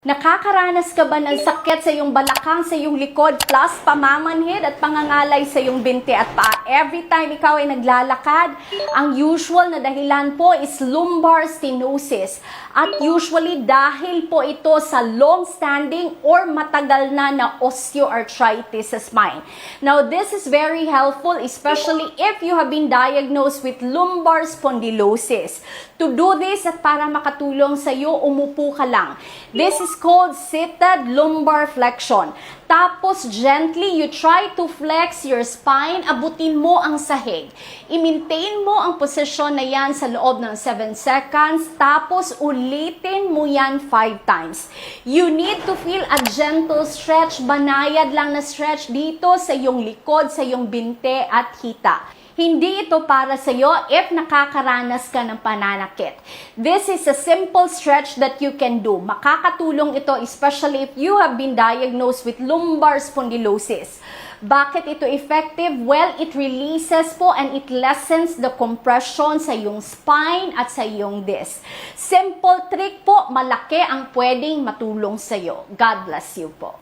Nakakaranas ka ba ng sakit sa iyong balakang, sa iyong likod, plus pamamanhid at pangangalay sa iyong binti at paa? Every time ikaw ay naglalakad, ang usual na dahilan po is lumbar stenosis. At usually dahil po ito sa long-standing or matagal na osteoarthritis sa spine. Now, this is very helpful, especially if you have been diagnosed with lumbar spondylosis. To do this at para makatulong sa iyo, umupo ka lang. This is called seated lumbar flexion. Tapos, gently, you try to flex your spine. Abutin mo ang sahig. I-maintain mo ang posisyon na yan sa loob ng 7 seconds. Tapos, ulitin mo yan 5 times. You need to feel a gentle stretch. Banayad lang na stretch dito sa iyong likod, sa iyong binte at hita. Hindi ito para sa iyo if nakakaranas ka ng pananakit. This is a simple stretch that you can do. Makakatulong ito especially if you have been diagnosed with lumbar spondylosis. Bakit ito effective? Well, it releases po and it lessens the compression sa iyong spine at sa iyong disc. Simple trick po, malaki ang pwedeng matulong sa iyo. God bless you po.